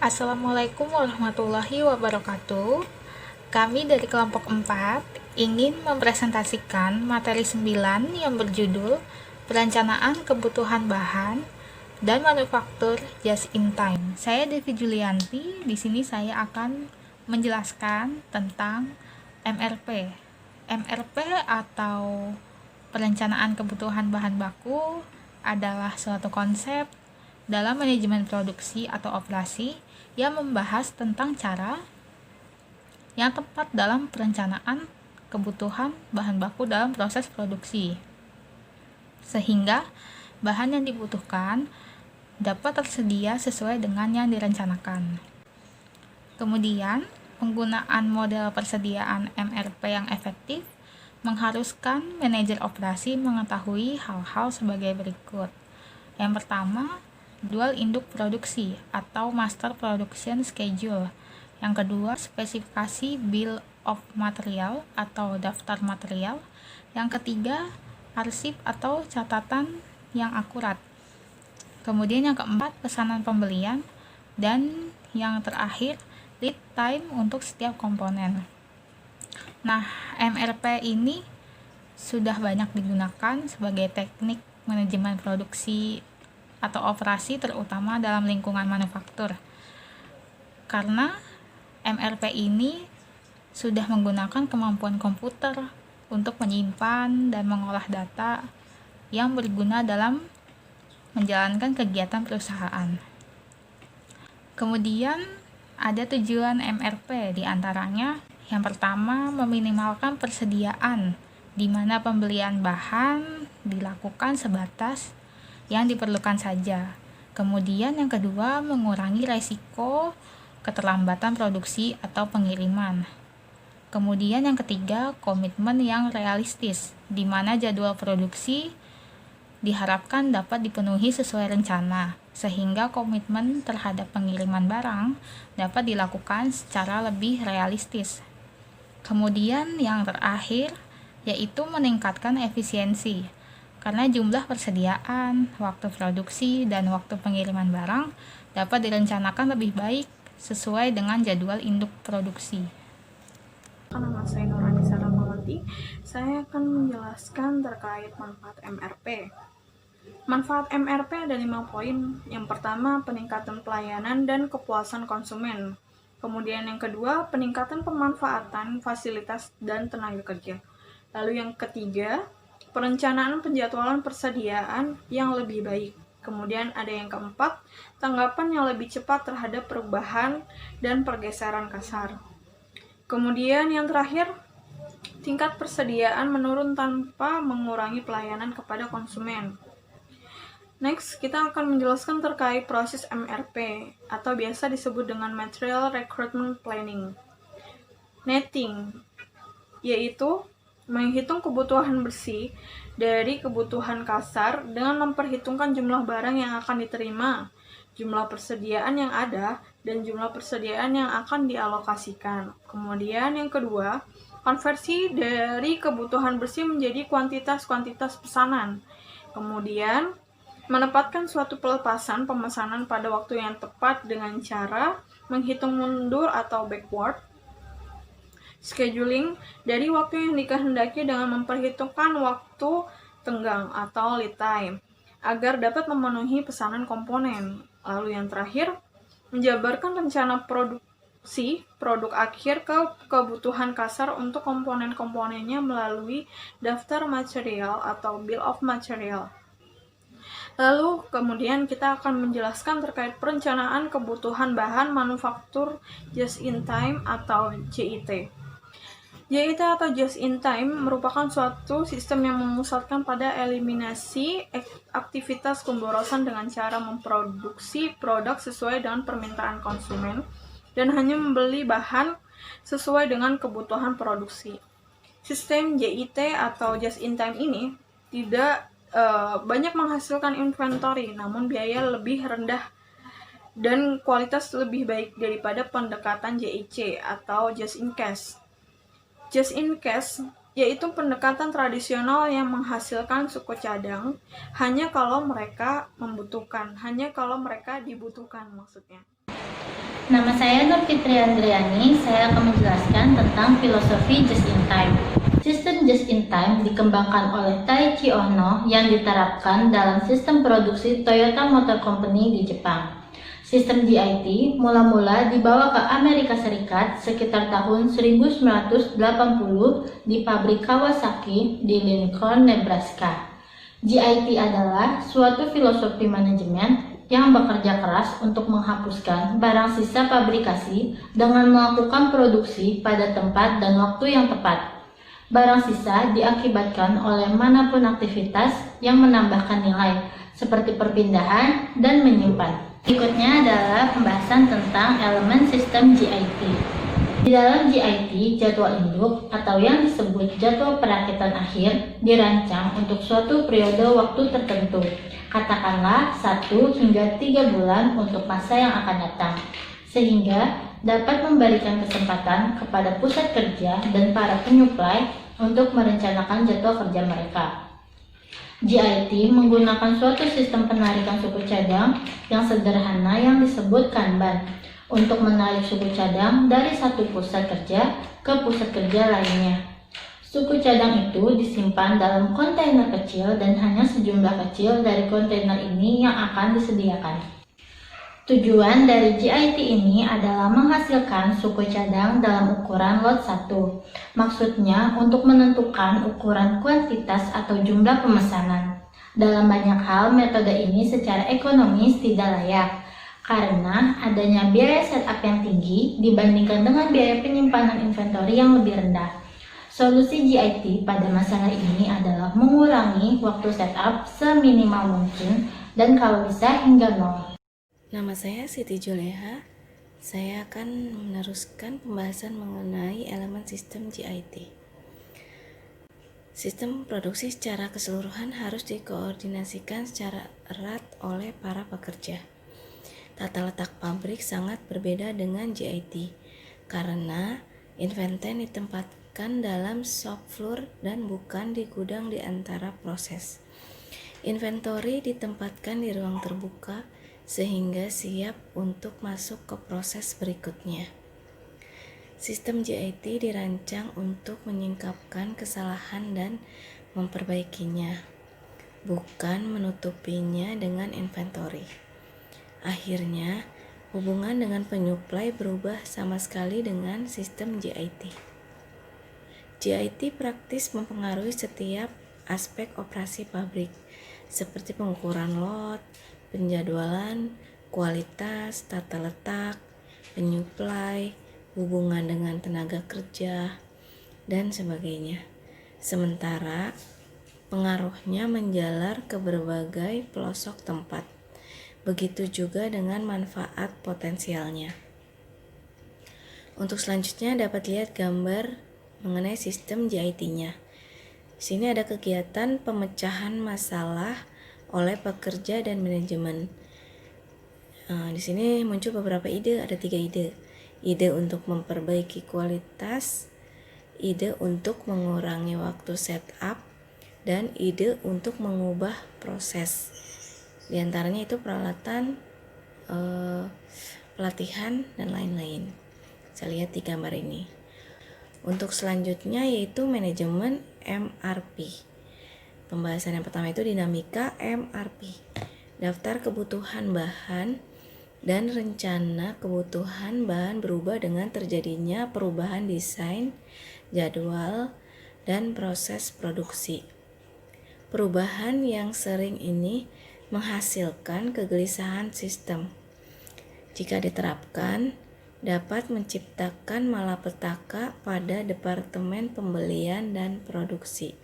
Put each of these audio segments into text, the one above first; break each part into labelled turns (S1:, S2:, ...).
S1: Assalamualaikum warahmatullahi wabarakatuh. Kami dari kelompok 4 ingin mempresentasikan materi 9 yang berjudul Perencanaan Kebutuhan Bahan dan Manufaktur Just in Time. Saya Devi Julianti. Di sini saya akan menjelaskan tentang MRP. MRP atau Perencanaan Kebutuhan Bahan Baku adalah suatu konsep dalam manajemen produksi atau operasi yang membahas tentang cara yang tepat dalam perencanaan kebutuhan bahan baku dalam proses produksi, sehingga bahan yang dibutuhkan dapat tersedia sesuai dengan yang direncanakan. Kemudian, penggunaan model persediaan MRP yang efektif mengharuskan manajer operasi mengetahui hal-hal sebagai berikut. Yang pertama, dual induk produksi atau master production schedule. Yang kedua, spesifikasi bill of material atau daftar material. Yang ketiga, arsip atau catatan yang akurat. Kemudian yang keempat, pesanan pembelian. Dan yang terakhir, lead time untuk setiap komponen. Nah, MRP ini sudah banyak digunakan sebagai teknik manajemen produksi atau operasi, terutama dalam lingkungan manufaktur, karena MRP ini sudah menggunakan kemampuan komputer untuk menyimpan dan mengolah data yang berguna dalam menjalankan kegiatan perusahaan. Kemudian ada tujuan MRP, diantaranya yang pertama, meminimalkan persediaan, di mana pembelian bahan dilakukan sebatas yang diperlukan saja. Kemudian yang kedua, mengurangi resiko keterlambatan produksi atau pengiriman. Kemudian yang ketiga, komitmen yang realistis, di mana jadwal produksi diharapkan dapat dipenuhi sesuai rencana, sehingga komitmen terhadap pengiriman barang dapat dilakukan secara lebih realistis. Kemudian yang terakhir, yaitu meningkatkan efisiensi, karena jumlah persediaan, waktu produksi, dan waktu pengiriman barang dapat direncanakan lebih baik sesuai dengan jadwal induk produksi.
S2: Nama saya Nurhanisa Rahmawati. Saya akan menjelaskan terkait manfaat MRP. Manfaat MRP ada 5 poin. Yang pertama, peningkatan pelayanan dan kepuasan konsumen. Kemudian yang kedua, peningkatan pemanfaatan fasilitas dan tenaga kerja. Lalu yang ketiga, perencanaan penjadwalan persediaan yang lebih baik. Kemudian ada yang keempat, tanggapan yang lebih cepat terhadap perubahan dan pergeseran kasar. Kemudian yang terakhir, tingkat persediaan menurun tanpa mengurangi pelayanan kepada konsumen. Next, kita akan menjelaskan terkait proses MRP atau biasa disebut dengan Material Recruitment Planning. Netting, yaitu menghitung kebutuhan bersih dari kebutuhan kasar dengan memperhitungkan jumlah barang yang akan diterima, jumlah persediaan yang ada, dan jumlah persediaan yang akan dialokasikan. Kemudian yang kedua, konversi dari kebutuhan bersih menjadi kuantitas-kuantitas pesanan. Kemudian, menempatkan suatu pelepasan pemesanan pada waktu yang tepat dengan cara menghitung mundur atau backward. Scheduling dari waktu yang dikehendaki dengan memperhitungkan waktu tenggang atau lead time agar dapat memenuhi pesanan komponen. Lalu yang terakhir, menjabarkan rencana produksi produk akhir ke kebutuhan kasar untuk komponen-komponennya melalui daftar material atau bill of material. Lalu kemudian kita akan menjelaskan terkait perencanaan kebutuhan bahan manufaktur just in time atau JIT. JIT atau Just in Time merupakan suatu sistem yang memusatkan pada eliminasi aktivitas pemborosan dengan cara memproduksi produk sesuai dengan permintaan konsumen dan hanya membeli bahan sesuai dengan kebutuhan produksi. Sistem JIT atau Just in Time ini tidak banyak menghasilkan inventory, namun biaya lebih rendah dan kualitas lebih baik daripada pendekatan JIC atau Just in Case. Just in case yaitu pendekatan tradisional yang menghasilkan suku cadang hanya kalau mereka membutuhkan, hanya kalau mereka dibutuhkan maksudnya.
S3: Nama saya Nur Fitri Andriani, saya akan menjelaskan tentang filosofi Just in Time. Sistem Just in Time dikembangkan oleh Taiichi Ohno yang diterapkan dalam sistem produksi Toyota Motor Company di Jepang. Sistem JIT mula-mula dibawa ke Amerika Serikat sekitar tahun 1980 di pabrik Kawasaki di Lincoln, Nebraska. JIT adalah suatu filosofi manajemen yang bekerja keras untuk menghapuskan barang sisa pabrikasi dengan melakukan produksi pada tempat dan waktu yang tepat. Barang sisa diakibatkan oleh manapun aktivitas yang menambahkan nilai, seperti perpindahan dan menyimpan. Berikutnya adalah pembahasan tentang elemen sistem JIT. Di dalam JIT, jadwal induk atau yang disebut jadwal perakitan akhir dirancang untuk suatu periode waktu tertentu, katakanlah 1 hingga 3 bulan untuk masa yang akan datang, sehingga dapat memberikan kesempatan kepada pusat kerja dan para penyuplai untuk merencanakan jadwal kerja mereka. JIT menggunakan suatu sistem penarikan suku cadang yang sederhana yang disebut Kanban untuk menarik suku cadang dari satu pusat kerja ke pusat kerja lainnya. Suku cadang itu disimpan dalam kontainer kecil dan hanya sejumlah kecil dari kontainer ini yang akan disediakan. Tujuan dari JIT ini adalah menghasilkan suku cadang dalam ukuran lot 1. Maksudnya untuk menentukan ukuran kuantitas atau jumlah pemesanan. Dalam banyak hal, metode ini secara ekonomis tidak layak karena adanya biaya setup yang tinggi dibandingkan dengan biaya penyimpanan inventory yang lebih rendah. Solusi JIT pada masalah ini adalah mengurangi waktu setup seminimal mungkin dan kalau bisa hingga nol.
S4: Nama saya Siti Juleha. Saya akan meneruskan pembahasan mengenai elemen sistem JIT. Sistem produksi secara keseluruhan harus dikoordinasikan secara erat oleh para pekerja. Tata letak pabrik sangat berbeda dengan JIT karena inventory ditempatkan dalam shop floor dan bukan di gudang di antara proses. Inventory ditempatkan di ruang terbuka sehingga siap untuk masuk ke proses berikutnya. Sistem JIT dirancang untuk menyingkapkan kesalahan dan memperbaikinya, bukan menutupinya dengan inventory. Akhirnya, hubungan dengan penyuplai berubah sama sekali dengan sistem JIT. JIT praktis mempengaruhi setiap aspek operasi pabrik, seperti pengukuran lot, penjadwalan, kualitas, tata letak, penyuplai, hubungan dengan tenaga kerja, dan sebagainya. Sementara pengaruhnya menjalar ke berbagai pelosok tempat. Begitu juga dengan manfaat potensialnya. Untuk selanjutnya dapat lihat gambar mengenai sistem JIT-nya. Di sini ada kegiatan pemecahan masalah oleh pekerja dan manajemen. Di sini muncul beberapa ide, ada 3 ide. Ide untuk memperbaiki kualitas, ide untuk mengurangi waktu setup, dan ide untuk mengubah proses. Di antaranya itu peralatan, pelatihan, dan lain-lain. Saya lihat di gambar ini. Untuk selanjutnya yaitu manajemen MRP. Pembahasan yang pertama itu dinamika MRP, daftar kebutuhan bahan dan rencana kebutuhan bahan berubah dengan terjadinya perubahan desain, jadwal, dan proses produksi. Perubahan yang sering ini menghasilkan kegelisahan sistem. Jika diterapkan, dapat menciptakan malapetaka pada departemen pembelian dan produksi.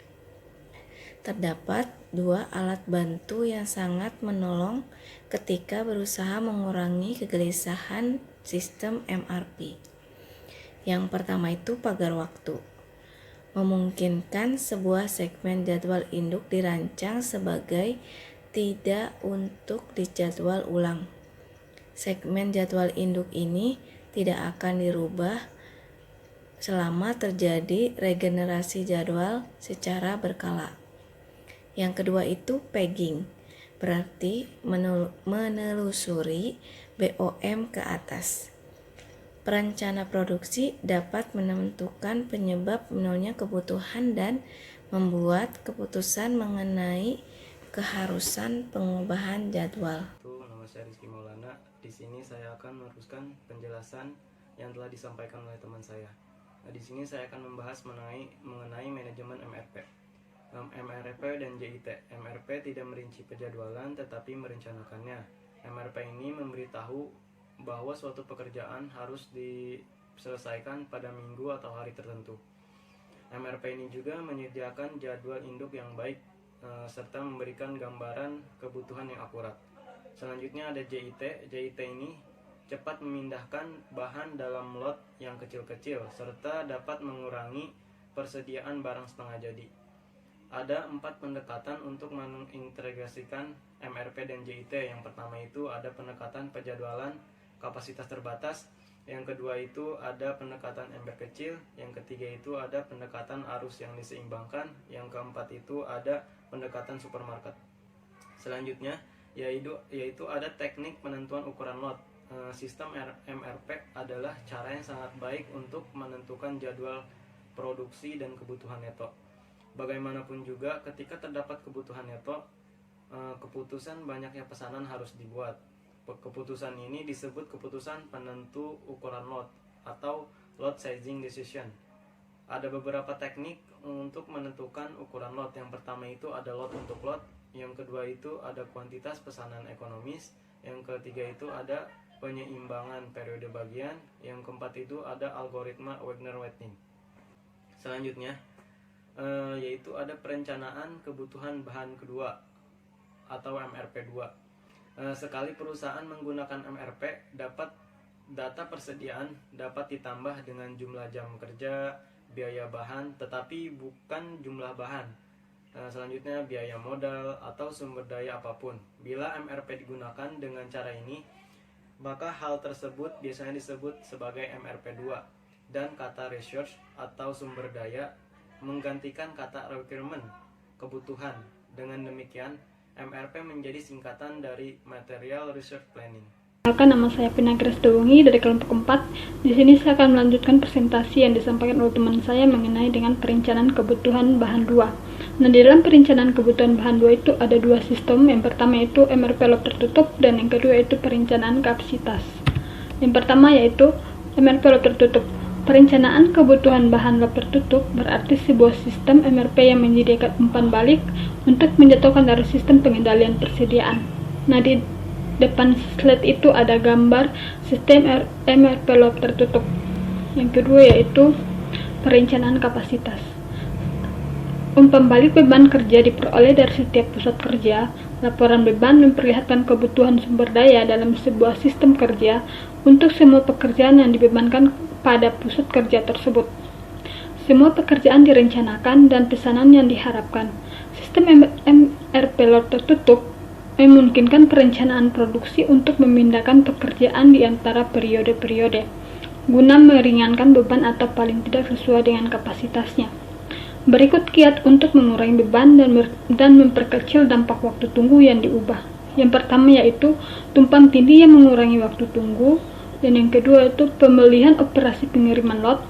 S4: Terdapat 2 alat bantu yang sangat menolong ketika berusaha mengurangi kegelisahan sistem MRP. Yang pertama itu pagar waktu. Memungkinkan sebuah segmen jadwal induk dirancang sebagai tidak untuk dijadwal ulang. Segmen jadwal induk ini tidak akan dirubah selama terjadi regenerasi jadwal secara berkala. Yang kedua itu pegging, berarti menelusuri BOM ke atas. Perencana produksi dapat menentukan penyebab menurunnya kebutuhan dan membuat keputusan mengenai keharusan pengubahan jadwal.
S5: Nama saya Rizky Maulana. Di sini saya akan meneruskan penjelasan yang telah disampaikan oleh teman saya. Di sini saya akan membahas mengenai manajemen MRP. MRP dan JIT. MRP tidak merinci penjadwalan tetapi merencanakannya. MRP ini memberitahu bahwa suatu pekerjaan harus diselesaikan pada minggu atau hari tertentu. MRP ini juga menyediakan jadwal induk yang baik serta memberikan gambaran kebutuhan yang akurat. Selanjutnya ada JIT. JIT ini cepat memindahkan bahan dalam lot yang kecil-kecil serta dapat mengurangi persediaan barang setengah jadi. Ada 4 pendekatan untuk mengintegrasikan MRP dan JIT. Yang pertama itu ada pendekatan penjadwalan kapasitas terbatas, yang kedua itu ada pendekatan ember kecil, yang ketiga itu ada pendekatan arus yang diseimbangkan, yang keempat itu ada pendekatan supermarket. Selanjutnya yaitu ada teknik penentuan ukuran lot. Sistem MRP adalah cara yang sangat baik untuk menentukan jadwal produksi dan kebutuhan neto. Bagaimanapun juga ketika terdapat kebutuhan neto, keputusan banyaknya pesanan harus dibuat. Keputusan ini disebut keputusan penentu ukuran lot atau lot sizing decision. Ada beberapa teknik untuk menentukan ukuran lot. Yang pertama itu ada lot untuk lot, yang kedua itu ada kuantitas pesanan ekonomis, yang ketiga itu ada penyeimbangan periode bagian, yang keempat itu ada algoritma Wagner-Whiting. Selanjutnya yaitu ada perencanaan kebutuhan bahan kedua atau MRP 2. Sekali perusahaan menggunakan MRP, data persediaan dapat ditambah dengan jumlah jam kerja, biaya bahan, tetapi bukan jumlah bahan. Selanjutnya biaya modal atau sumber daya apapun. Bila MRP digunakan dengan cara ini, maka hal tersebut biasanya disebut sebagai MRP 2 dan kata research atau sumber daya menggantikan kata requirement, kebutuhan. Dengan demikian, MRP menjadi singkatan dari Material Research Planning.
S2: Perkenalkan, nama saya Pina Grace-Dewongi dari kelompok 4. Di sini saya akan melanjutkan presentasi yang disampaikan oleh teman saya mengenai dengan perencanaan kebutuhan bahan 2. Nah, di dalam perencanaan kebutuhan bahan 2 itu ada 2 sistem. Yang pertama yaitu MRP lot tertutup dan yang kedua yaitu perencanaan kapasitas. Yang pertama yaitu MRP lot tertutup. Perencanaan kebutuhan bahan lot tertutup berarti sebuah sistem MRP yang menyediakan umpan balik untuk menjatuhkan dari sistem pengendalian persediaan. Nah, di depan slide itu ada gambar sistem MRP lot tertutup. Yang kedua yaitu perencanaan kapasitas. Umpan balik beban kerja diperoleh dari setiap pusat kerja. Laporan beban memperlihatkan kebutuhan sumber daya dalam sebuah sistem kerja untuk semua pekerjaan yang dibebankan pada pusat kerja tersebut. Semua pekerjaan direncanakan dan pesanan yang diharapkan. Sistem MRP lot tertutup memungkinkan perencanaan produksi untuk memindahkan pekerjaan di antara periode-periode, guna meringankan beban atau paling tidak sesuai dengan kapasitasnya. Berikut kiat untuk mengurangi beban dan memperkecil dampak waktu tunggu yang diubah. Yang pertama yaitu tumpang tindih yang mengurangi waktu tunggu, dan yang kedua itu pemilihan operasi pengiriman lot,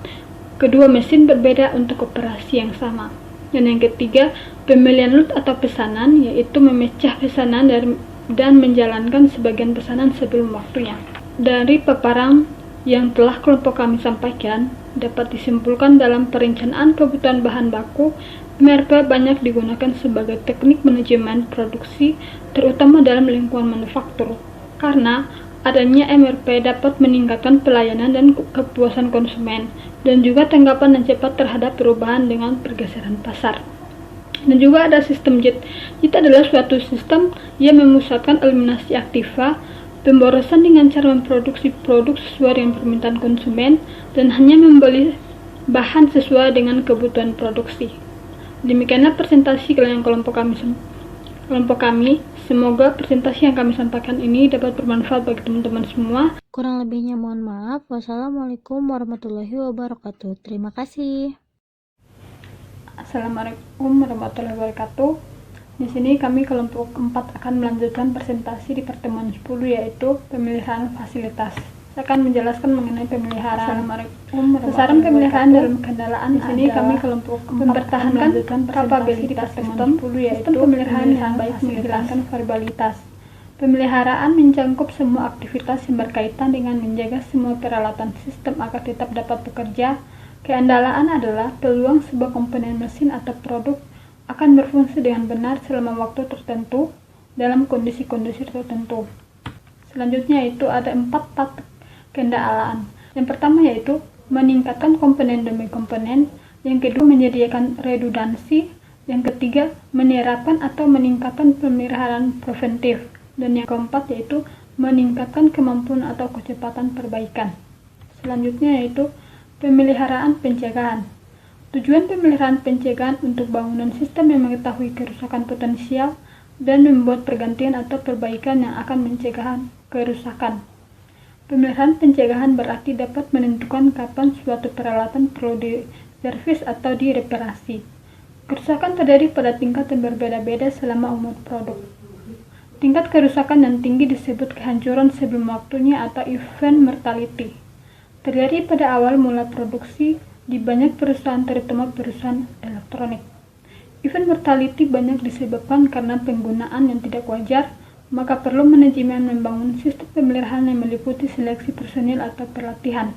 S2: kedua mesin berbeda untuk operasi yang sama. Dan yang ketiga, pemilihan lot atau pesanan, yaitu memecah pesanan dan menjalankan sebagian pesanan sebelum waktunya. Dari paparan yang telah kelompok kami sampaikan, dapat disimpulkan dalam perencanaan kebutuhan bahan baku, MRP banyak digunakan sebagai teknik manajemen produksi, terutama dalam lingkungan manufaktur. Karena adanya MRP dapat meningkatkan pelayanan dan kepuasan konsumen, dan juga tanggapan yang cepat terhadap perubahan dengan pergeseran pasar. Dan juga ada sistem JIT. JIT adalah suatu sistem yang memusatkan eliminasi aktiva, pemborosan dengan cara memproduksi produk sesuai dengan permintaan konsumen, dan hanya membeli bahan sesuai dengan kebutuhan produksi. Demikianlah presentasi kelompok kami. Semoga presentasi yang kami sampaikan ini dapat bermanfaat bagi teman-teman semua.
S3: Kurang lebihnya mohon maaf. Wassalamualaikum warahmatullahi wabarakatuh. Terima kasih.
S2: Assalamualaikum warahmatullahi wabarakatuh. Di sini kami kelompok 4 akan melanjutkan presentasi di pertemuan 10 yaitu pemeliharaan fasilitas.
S6: Saya akan menjelaskan mengenai pemeliharaan. Sasaran pemeliharaan dalam kendaraan di sini kami kelompok mempertahankan kapabilitas sistem pemeliharaan yang baik menghilangkan variabilitas. Pemeliharaan mencakup semua aktivitas yang berkaitan dengan menjaga semua peralatan sistem agar tetap dapat bekerja. Keandalaan adalah peluang sebuah komponen mesin atau produk akan berfungsi dengan benar selama waktu tertentu dalam kondisi-kondisi tertentu. Selanjutnya itu ada 4 tahap keandalaan. Yang pertama yaitu meningkatkan komponen demi komponen, yang kedua menyediakan redundansi, yang ketiga menerapkan atau meningkatkan pemeliharaan preventif, dan yang keempat yaitu meningkatkan kemampuan atau kecepatan perbaikan. Selanjutnya yaitu pemeliharaan pencegahan. Tujuan pemeliharaan pencegahan untuk bangunan sistem yang mengetahui kerusakan potensial dan membuat pergantian atau perbaikan yang akan mencegah kerusakan. Pemeliharaan pencegahan berarti dapat menentukan kapan suatu peralatan perlu diservis atau direparasi. Kerusakan terjadi pada tingkat yang berbeda-beda selama umur produk. Tingkat kerusakan yang tinggi disebut kehancuran sebelum waktunya atau event mortality. Terjadi pada awal mula produksi di banyak perusahaan, terutama perusahaan elektronik. Event mortality banyak disebabkan karena penggunaan yang tidak wajar, maka perlu manajemen membangun sistem pemeliharaan yang meliputi seleksi personil atau pelatihan.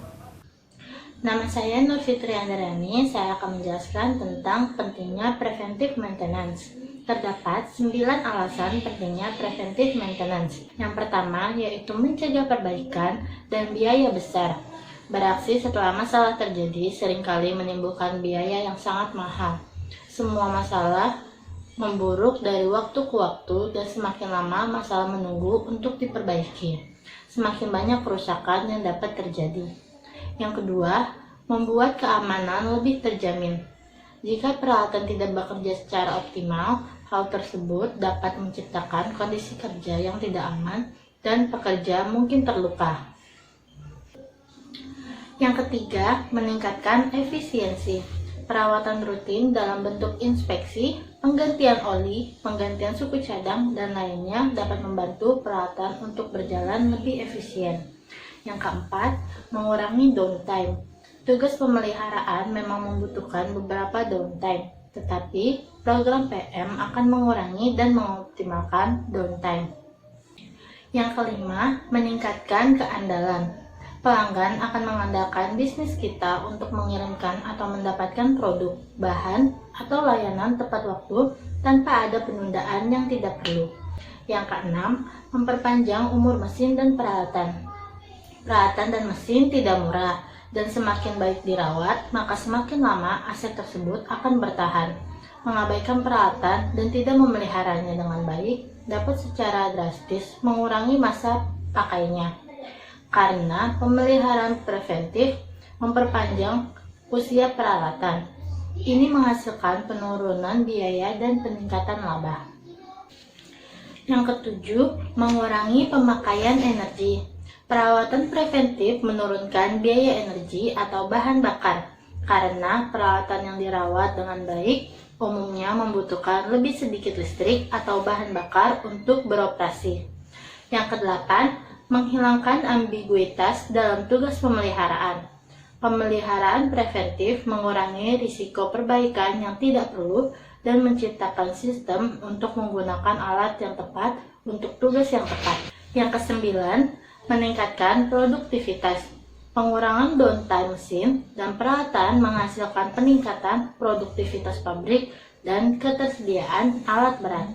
S3: Nama saya Nur Fitri Andriani, saya akan menjelaskan tentang pentingnya preventive maintenance. Terdapat 9 alasan pentingnya preventive maintenance. Yang pertama yaitu mencegah perbaikan dan biaya besar. Beraksi setelah masalah terjadi seringkali menimbulkan biaya yang sangat mahal. Semua masalah memburuk dari waktu ke waktu dan semakin lama masalah menunggu untuk diperbaiki. Semakin banyak kerusakan yang dapat terjadi. Yang kedua, membuat keamanan lebih terjamin. Jika peralatan tidak bekerja secara optimal, hal tersebut dapat menciptakan kondisi kerja yang tidak aman dan pekerja mungkin terluka. Yang ketiga, meningkatkan efisiensi. Perawatan rutin dalam bentuk inspeksi, penggantian oli, penggantian suku cadang, dan lainnya dapat membantu peralatan untuk berjalan lebih efisien. Yang keempat, mengurangi downtime. Tugas pemeliharaan memang membutuhkan beberapa downtime, tetapi program PM akan mengurangi dan mengoptimalkan downtime. Yang kelima, meningkatkan keandalan. Pelanggan akan mengandalkan bisnis kita untuk mengirimkan atau mendapatkan produk, bahan, atau layanan tepat waktu tanpa ada penundaan yang tidak perlu. Yang keenam, memperpanjang umur mesin dan peralatan. Peralatan dan mesin tidak murah, dan semakin baik dirawat, maka semakin lama aset tersebut akan bertahan. Mengabaikan peralatan dan tidak memeliharanya dengan baik dapat secara drastis mengurangi masa pakainya. Karena pemeliharaan preventif memperpanjang usia peralatan. Ini menghasilkan penurunan biaya dan peningkatan laba. Yang ketujuh, mengurangi pemakaian energi. Perawatan preventif menurunkan biaya energi atau bahan bakar, karena peralatan yang dirawat dengan baik umumnya membutuhkan lebih sedikit listrik atau bahan bakar untuk beroperasi. Yang kedelapan, menghilangkan ambiguitas dalam tugas pemeliharaan. Pemeliharaan preventif mengurangi risiko perbaikan yang tidak perlu dan menciptakan sistem untuk menggunakan alat yang tepat untuk tugas yang tepat. Yang kesembilan, meningkatkan produktivitas. Pengurangan downtime mesin dan peralatan menghasilkan peningkatan produktivitas pabrik dan ketersediaan alat berat.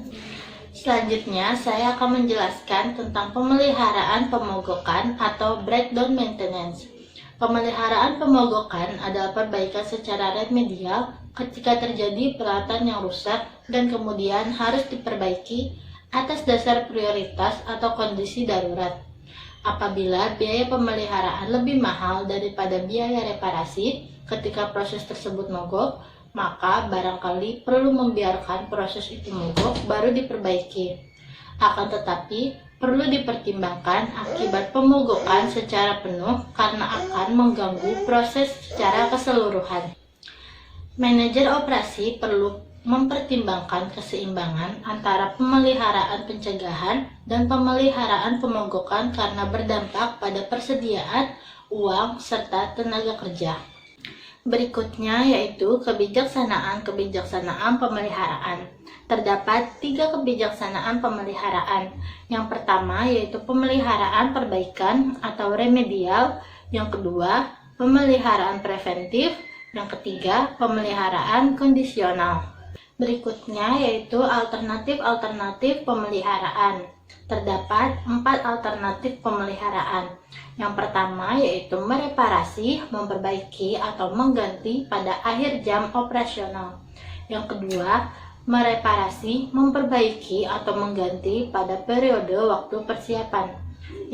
S3: Selanjutnya, saya akan menjelaskan tentang pemeliharaan pemogokan atau breakdown maintenance. Pemeliharaan pemogokan adalah perbaikan secara remedial ketika terjadi peralatan yang rusak dan kemudian harus diperbaiki atas dasar prioritas atau kondisi darurat. Apabila biaya pemeliharaan lebih mahal daripada biaya reparasi ketika proses tersebut mogok, maka barangkali perlu membiarkan proses itu mogok baru diperbaiki. Akan tetapi, perlu dipertimbangkan akibat pemogokan secara penuh karena akan mengganggu proses secara keseluruhan. Manajer operasi perlu mempertimbangkan keseimbangan antara pemeliharaan pencegahan dan pemeliharaan pemogokan karena berdampak pada persediaan uang serta tenaga kerja. Berikutnya yaitu kebijaksanaan pemeliharaan. Terdapat 3 kebijaksanaan pemeliharaan. Yang pertama yaitu pemeliharaan perbaikan atau remedial, yang kedua pemeliharaan preventif, yang ketiga pemeliharaan kondisional. Berikutnya yaitu alternatif pemeliharaan. Terdapat 4 alternatif pemeliharaan. Yang pertama yaitu mereparasi, memperbaiki, atau mengganti pada akhir jam operasional. Yang kedua, mereparasi, memperbaiki, atau mengganti pada periode waktu persiapan.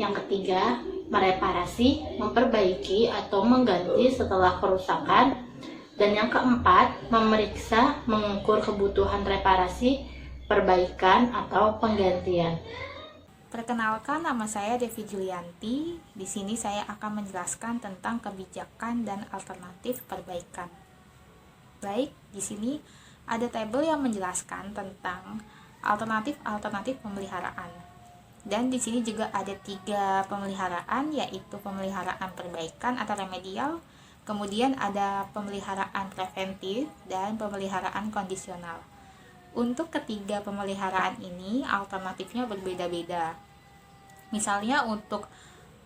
S3: Yang ketiga, mereparasi, memperbaiki, atau mengganti setelah kerusakan. Dan yang keempat, memeriksa, mengukur kebutuhan reparasi, perbaikan, atau penggantian.
S1: Perkenalkan, nama saya Devi Julianti. Di sini saya akan menjelaskan tentang kebijakan dan alternatif perbaikan. Baik, di sini ada tabel yang menjelaskan tentang alternatif pemeliharaan. Dan di sini juga ada 3 pemeliharaan, yaitu pemeliharaan perbaikan atau remedial, kemudian ada pemeliharaan preventif dan pemeliharaan kondisional. Untuk ketiga pemeliharaan ini, alternatifnya berbeda-beda. Misalnya untuk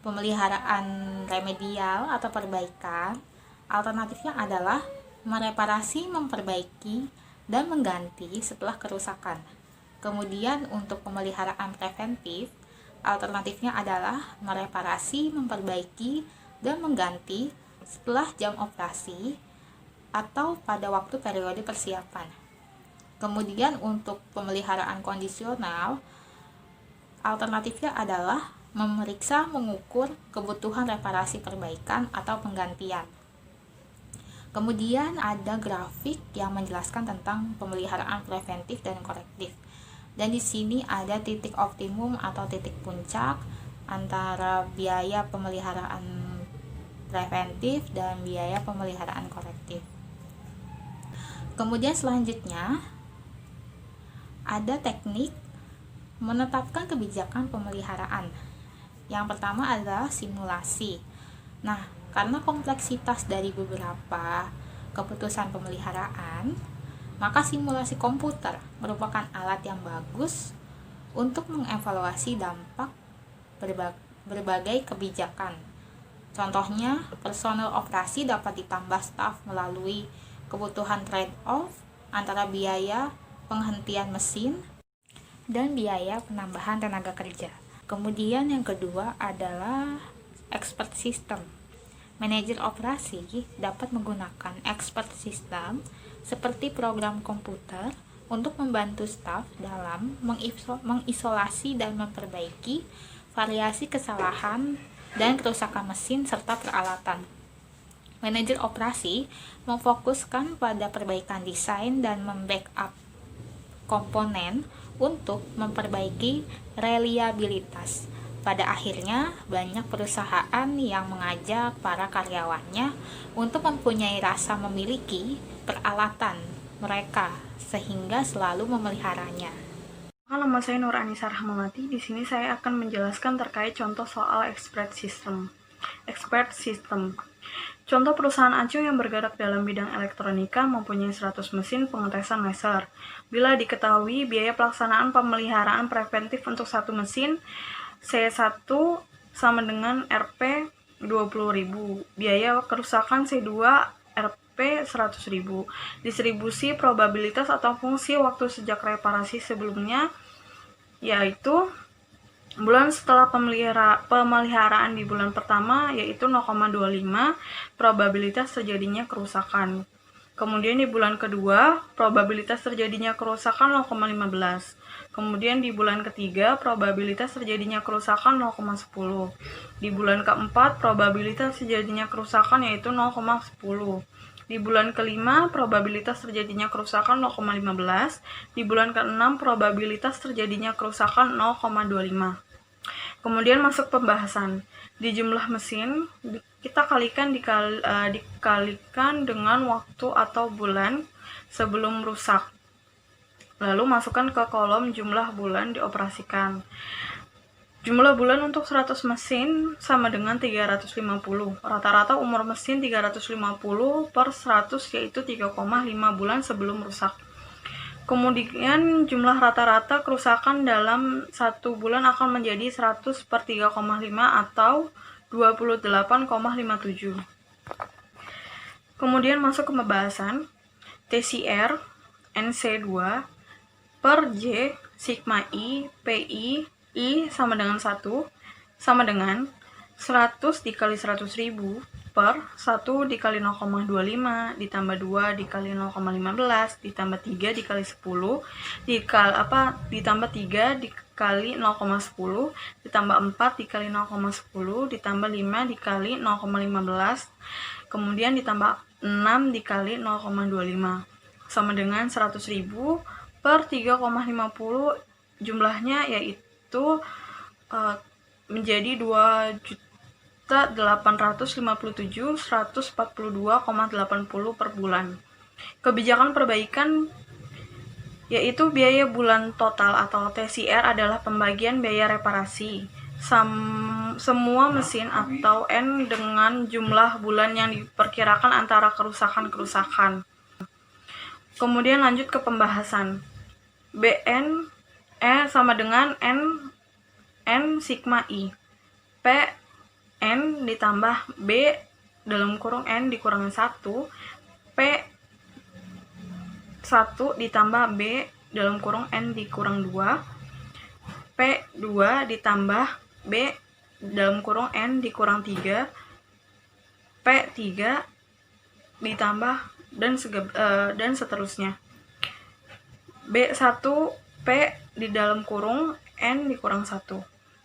S1: pemeliharaan remedial atau perbaikan, alternatifnya adalah mereparasi, memperbaiki, dan mengganti setelah kerusakan. Kemudian untuk pemeliharaan preventif, alternatifnya adalah mereparasi, memperbaiki, dan mengganti setelah jam operasi atau pada waktu periode persiapan. Kemudian untuk pemeliharaan kondisional, alternatifnya adalah memeriksa, mengukur kebutuhan reparasi perbaikan atau penggantian. Kemudian ada grafik yang menjelaskan tentang pemeliharaan preventif dan korektif. Dan di sini ada titik optimum atau titik puncak antara biaya pemeliharaan preventif dan biaya pemeliharaan korektif. Kemudian selanjutnya ada teknik menetapkan kebijakan pemeliharaan. Yang pertama adalah simulasi. Nah, karena kompleksitas dari beberapa keputusan pemeliharaan, maka simulasi komputer merupakan alat yang bagus untuk mengevaluasi dampak berbagai kebijakan. Contohnya, personel operasi dapat ditambah staf melalui kebutuhan trade-off antara biaya penghentian mesin dan biaya penambahan tenaga kerja. Kemudian yang kedua adalah expert system. Manajer operasi dapat menggunakan expert system seperti program komputer untuk membantu staf dalam mengisolasi dan memperbaiki variasi kesalahan dan kerusakan mesin serta peralatan. Manajer operasi memfokuskan pada perbaikan desain dan membackup komponen untuk memperbaiki reliabilitas. Pada akhirnya, banyak perusahaan yang mengajak para karyawannya untuk mempunyai rasa memiliki peralatan mereka sehingga selalu memeliharanya.
S2: Nama saya Nur Anissa Rahmawati. Di sini saya akan menjelaskan terkait contoh soal expert system. Contoh perusahaan acuh yang bergerak dalam bidang elektronika mempunyai 100 mesin pengetesan laser. Bila diketahui biaya pelaksanaan pemeliharaan preventif untuk satu mesin C1 sama dengan Rp 20.000. Biaya kerusakan C2 Rp 100.000. Distribusi probabilitas atau fungsi waktu sejak reparasi sebelumnya yaitu bulan setelah pemeliharaan di bulan pertama yaitu 0,25 probabilitas terjadinya kerusakan. Kemudian di bulan kedua probabilitas terjadinya kerusakan 0,15. Kemudian di bulan ketiga probabilitas terjadinya kerusakan 0,10. Di bulan keempat probabilitas terjadinya kerusakan yaitu 0,10. Di bulan kelima, probabilitas terjadinya kerusakan 0,15. Di bulan keenam, probabilitas terjadinya kerusakan 0,25. Kemudian masuk pembahasan. Di jumlah mesin, kita dikalikan dengan waktu atau bulan sebelum rusak. Lalu masukkan ke kolom jumlah bulan dioperasikan. Jumlah bulan untuk 100 mesin sama dengan 350. Rata-rata umur mesin 350 per 100 yaitu 3,5 bulan sebelum rusak. Kemudian jumlah rata-rata kerusakan dalam 1 bulan akan menjadi 100 per 3,5 atau 28,57. Kemudian masuk ke pembahasan. TCR NC2 per J sigma I PI I sama dengan 1 sama dengan 100 dikali 100.000 per 1 dikali 0,25 ditambah 2 dikali 0,15 ditambah 3 dikali 10 ditambah 3 dikali 0,10 ditambah 4 dikali 0,10 ditambah 5 dikali 0,15 kemudian ditambah 6 dikali 0,25 sama dengan 100.000 per 3,50 jumlahnya yaitu menjadi 2.857.142,80 per bulan. Kebijakan perbaikan yaitu biaya bulan total atau TCR adalah pembagian biaya reparasi semua mesin atau N dengan jumlah bulan yang diperkirakan antara kerusakan-kerusakan. Kemudian lanjut ke pembahasan. BN sama dengan N sigma I. P N ditambah B dalam kurung N dikurangi 1. P 1 ditambah B dalam kurung N dikurang 2. P 2 ditambah B dalam kurung N dikurang 3. P 3 ditambah dan seterusnya. B 1 P di dalam kurung N dikurang 1.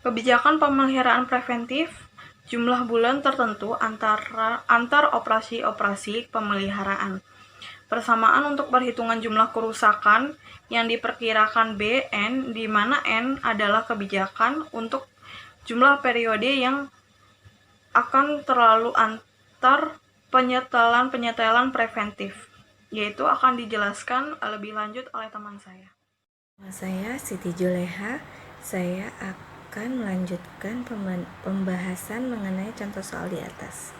S2: Kebijakan pemeliharaan preventif jumlah bulan tertentu antar operasi-operasi pemeliharaan. Persamaan untuk perhitungan jumlah kerusakan yang diperkirakan B, N, di mana N adalah kebijakan untuk jumlah periode yang akan terlalu antar penyetelan preventif, yaitu akan dijelaskan lebih lanjut oleh teman saya.
S4: Nama saya Siti Juleha. Saya akan melanjutkan pembahasan mengenai contoh soal di atas,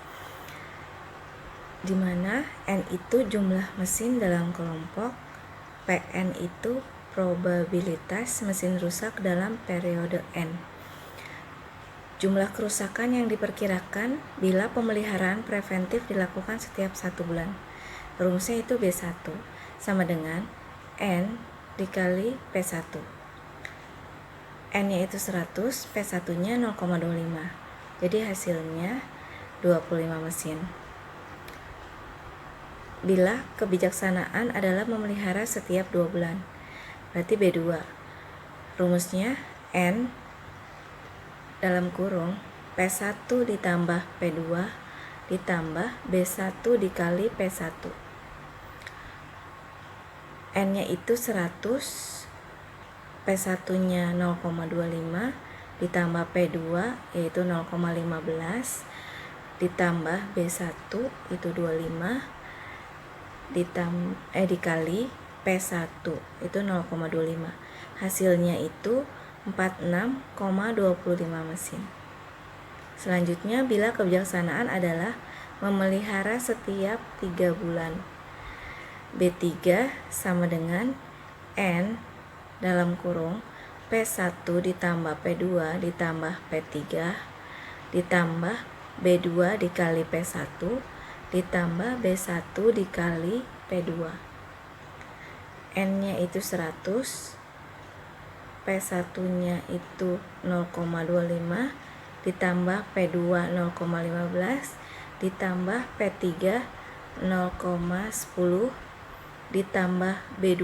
S4: di mana N itu jumlah mesin dalam kelompok, PN itu probabilitas mesin rusak dalam periode N. Jumlah kerusakan yang diperkirakan bila pemeliharaan preventif dilakukan setiap 1 bulan. Rumusnya itu B1 sama dengan N dikali P1. N-nya itu 100, P1-nya 0,25. Jadi hasilnya 25 mesin. Bila kebijaksanaan adalah memelihara setiap 2 bulan. Berarti B2. Rumusnya N dalam kurung P1 ditambah P2 ditambah B1 dikali P1. N-nya itu 100, P1-nya 0,25 ditambah P2 yaitu 0,15 ditambah B1 itu 25 dikali P1 itu 0,25. Hasilnya itu 46,25 mesin. Selanjutnya, bila kebijaksanaan adalah memelihara setiap 3 bulan. B3 sama dengan N dalam kurung P1 ditambah P2 ditambah P3 ditambah B2 dikali P1 ditambah B1 dikali P2. N-nya itu 100, P1-nya itu 0,25 ditambah P2 0,15 ditambah P3 0,10 ditambah B2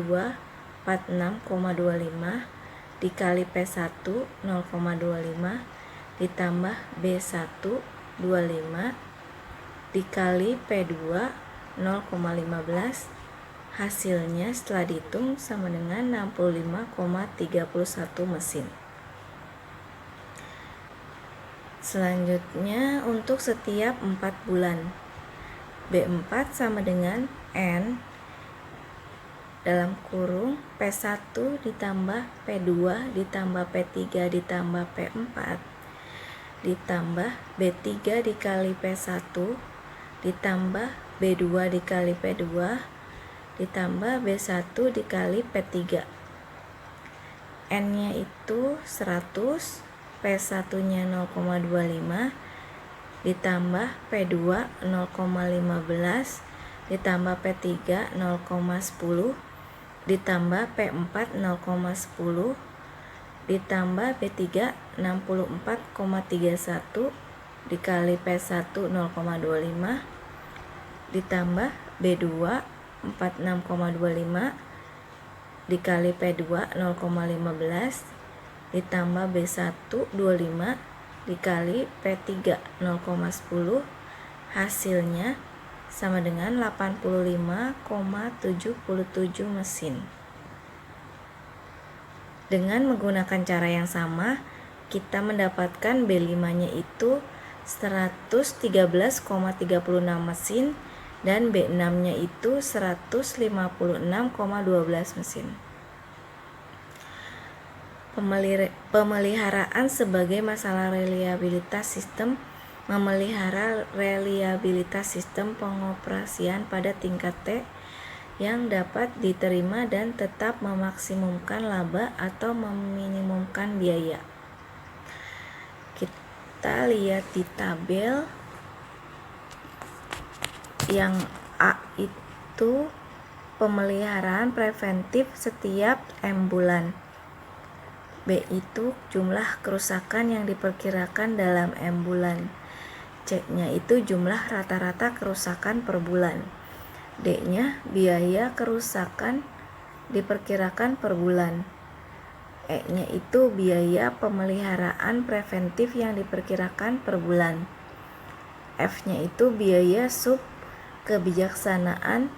S4: 46,25 dikali P1 0,25 ditambah B1 25 dikali P2 0,15. Hasilnya setelah dihitung sama dengan 65,31 mesin. Selanjutnya untuk setiap 4 bulan. B4 sama dengan N dalam kurung P1 ditambah P2 ditambah P3 ditambah P4 ditambah B3 dikali P1 ditambah B2 dikali P2 ditambah B1 dikali P3. N nya itu 100, P1 nya 0,25 ditambah P2 0,15 ditambah P3 0,10 ditambah P4 0,10 ditambah B3 64,31 dikali P1 0,25 ditambah B2 46,25 dikali P2 0,15 ditambah B1 25 dikali P3 0,10, hasilnya sama dengan 85,77 mesin. Dengan menggunakan cara yang sama, kita mendapatkan B5 nya itu 113,36 mesin dan B6 nya itu 156,12 mesin. Pemeliharaan sebagai masalah reliabilitas sistem. Memelihara reliabilitas sistem pengoperasian pada tingkat T yang dapat diterima dan tetap memaksimumkan laba atau meminimumkan biaya. Kita lihat di tabel. Yang A itu pemeliharaan preventif setiap M bulan. B itu jumlah kerusakan yang diperkirakan dalam M bulan. C-nya itu jumlah rata-rata kerusakan per bulan. D-nya biaya kerusakan diperkirakan per bulan. E-nya itu biaya pemeliharaan preventif yang diperkirakan per bulan. F-nya itu biaya sub kebijaksanaan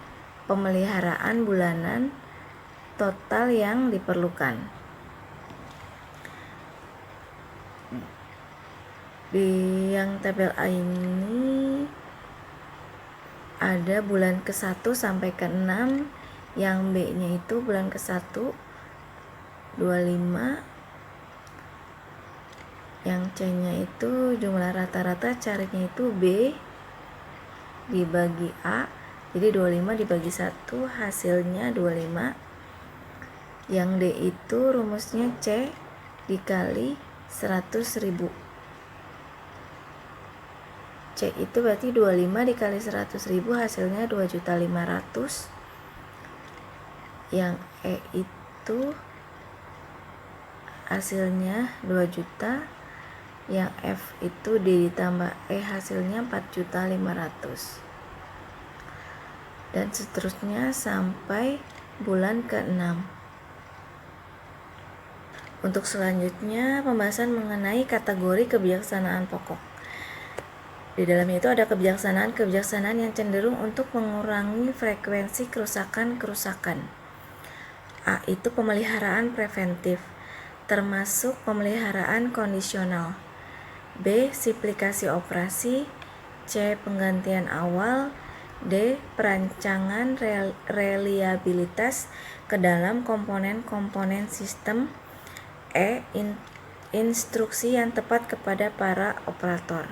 S4: pemeliharaan bulanan total yang diperlukan. Di yang tabel A ini ada bulan ke-1 sampai ke-6, yang B-nya itu bulan ke-1 25, yang C-nya itu jumlah rata-rata carinya itu B dibagi A, jadi 25 dibagi 1 hasilnya 25. Yang D itu rumusnya C dikali 100.000. C itu berarti 25 dikali 100.000 hasilnya 2.500.000. Yang E itu hasilnya 2 juta. Yang F itu D ditambah E hasilnya 4.500.000. Dan seterusnya sampai bulan ke-6. Untuk selanjutnya pembahasan mengenai kategori kebijaksanaan pokok. Di dalamnya itu ada kebijaksanaan yang cenderung untuk mengurangi frekuensi kerusakan-kerusakan. A itu pemeliharaan preventif, termasuk pemeliharaan kondisional. B simplikasi operasi. C penggantian awal. D perancangan reliabilitas ke dalam komponen-komponen sistem. E instruksi yang tepat kepada para operator.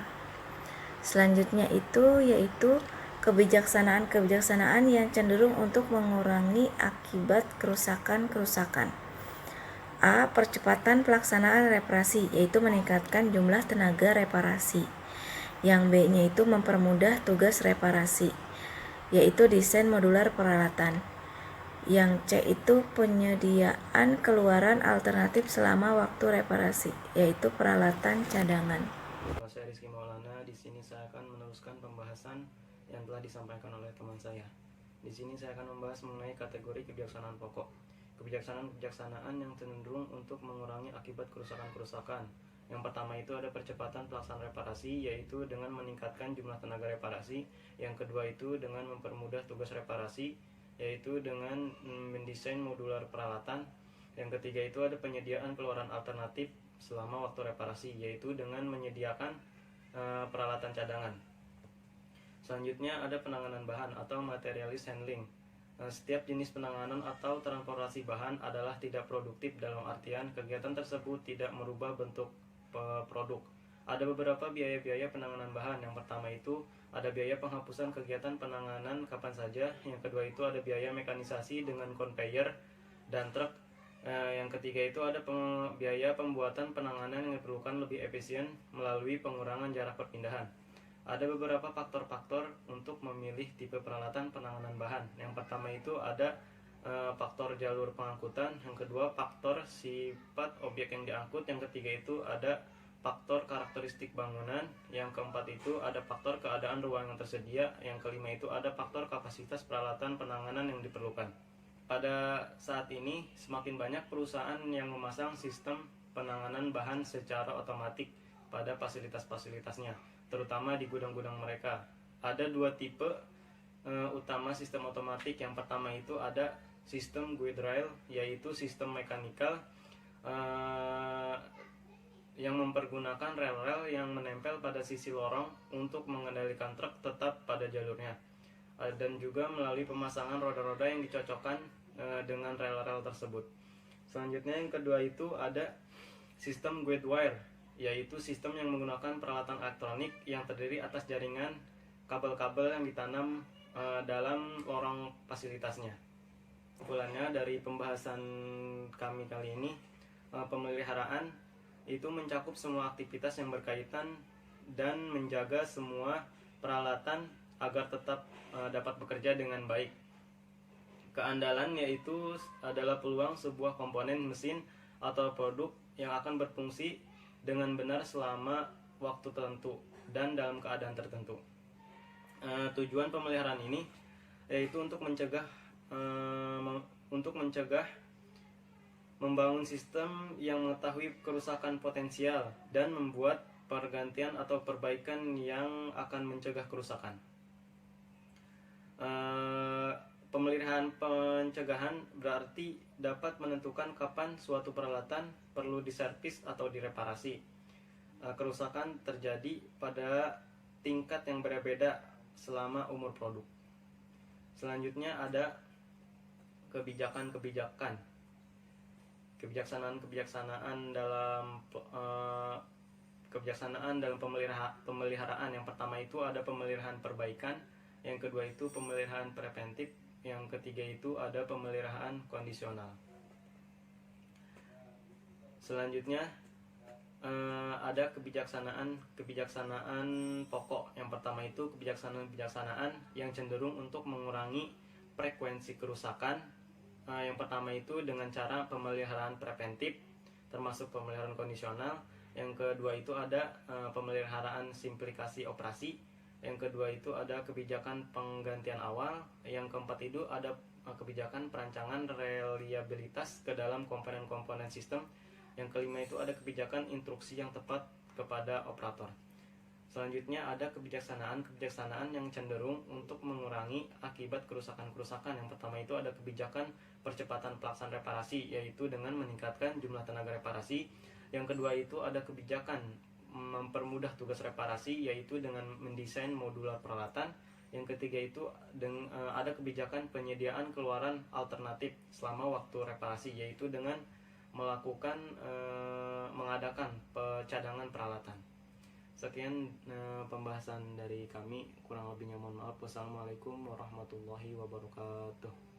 S4: Selanjutnya itu yaitu kebijaksanaan yang cenderung untuk mengurangi akibat kerusakan-kerusakan. A. Percepatan pelaksanaan reparasi, yaitu meningkatkan jumlah tenaga reparasi. Yang B-nya itu mempermudah tugas reparasi, yaitu desain modular peralatan. Yang C itu penyediaan keluaran alternatif selama waktu reparasi, yaitu peralatan cadangan.
S5: Saya Rizky Maulana. Di sini saya akan meneruskan pembahasan yang telah disampaikan oleh teman saya. Di sini saya akan membahas mengenai kategori kebijaksanaan pokok. Kebijaksanaan yang cenderung untuk mengurangi akibat kerusakan-kerusakan. Yang pertama itu ada percepatan pelaksanaan reparasi, yaitu dengan meningkatkan jumlah tenaga reparasi. Yang kedua itu dengan mempermudah tugas reparasi, yaitu dengan mendesain modular peralatan. Yang ketiga itu ada penyediaan keluaran alternatif selama waktu reparasi, yaitu dengan menyediakan peralatan cadangan. Selanjutnya ada penanganan bahan atau materialis handling. Setiap jenis penanganan atau transportasi bahan adalah tidak produktif dalam artian kegiatan tersebut tidak merubah bentuk produk. Ada beberapa biaya-biaya penanganan bahan. Yang pertama itu ada biaya penghapusan kegiatan penanganan kapan saja. Yang kedua itu ada biaya mekanisasi dengan conveyor dan truk. Yang ketiga itu ada biaya pembuatan penanganan yang diperlukan lebih efisien melalui pengurangan jarak perpindahan. Ada beberapa faktor-faktor untuk memilih tipe peralatan penanganan bahan. Yang pertama itu ada faktor jalur pengangkutan. Yang kedua faktor sifat objek yang diangkut. Yang ketiga itu ada faktor karakteristik bangunan. Yang keempat itu ada faktor keadaan ruang yang tersedia. Yang kelima itu ada faktor kapasitas peralatan penanganan yang diperlukan. Pada saat ini semakin banyak perusahaan yang memasang sistem penanganan bahan secara otomatis pada fasilitas-fasilitasnya, terutama di gudang-gudang mereka. Ada dua tipe utama sistem otomatis. Yang pertama itu ada sistem guide rail, yaitu sistem mekanikal yang mempergunakan rel-rel yang menempel pada sisi lorong untuk mengendalikan truk tetap pada jalurnya, dan juga melalui pemasangan roda-roda yang dicocokkan dengan rel-rel tersebut. Selanjutnya yang kedua itu ada sistem guide wire, yaitu sistem yang menggunakan peralatan elektronik yang terdiri atas jaringan kabel-kabel yang ditanam dalam lorong fasilitasnya. Kesimpulannya dari pembahasan kami kali ini, pemeliharaan itu mencakup semua aktivitas yang berkaitan dan menjaga semua peralatan agar tetap dapat bekerja dengan baik. Keandalan yaitu adalah peluang sebuah komponen mesin atau produk yang akan berfungsi dengan benar selama waktu tertentu dan dalam keadaan tertentu. Tujuan pemeliharaan ini yaitu untuk mencegah membangun sistem yang mengetahui kerusakan potensial dan membuat pergantian atau perbaikan yang akan mencegah kerusakan. Pemeliharaan pencegahan berarti dapat menentukan kapan suatu peralatan perlu diservis atau direparasi. Kerusakan terjadi pada tingkat yang berbeda selama umur produk. Selanjutnya ada kebijaksanaan dalam pemeliharaan. Yang pertama itu ada pemeliharaan perbaikan, yang kedua itu pemeliharaan preventif, yang ketiga itu ada pemeliharaan kondisional. Selanjutnya ada kebijaksanaan pokok. Yang pertama itu kebijaksanaan yang cenderung untuk mengurangi frekuensi kerusakan. Yang pertama itu dengan cara pemeliharaan preventif, termasuk pemeliharaan kondisional. Yang kedua itu ada pemeliharaan simplifikasi operasi. Yang kedua itu ada kebijakan penggantian awal. Yang keempat itu ada kebijakan perancangan reliabilitas ke dalam komponen-komponen sistem. Yang kelima itu ada kebijakan instruksi yang tepat kepada operator. Selanjutnya ada kebijaksanaan yang cenderung untuk mengurangi akibat kerusakan-kerusakan. Yang pertama itu ada kebijakan percepatan pelaksanaan reparasi, yaitu dengan meningkatkan jumlah tenaga reparasi. Yang kedua itu ada kebijakan mempermudah tugas reparasi, yaitu dengan mendesain modular peralatan. Yang ketiga itu ada kebijakan penyediaan keluaran alternatif selama waktu reparasi, yaitu dengan mengadakan cadangan peralatan. Sekian pembahasan dari kami, kurang lebihnya mohon maaf. Wassalamualaikum warahmatullahi wabarakatuh.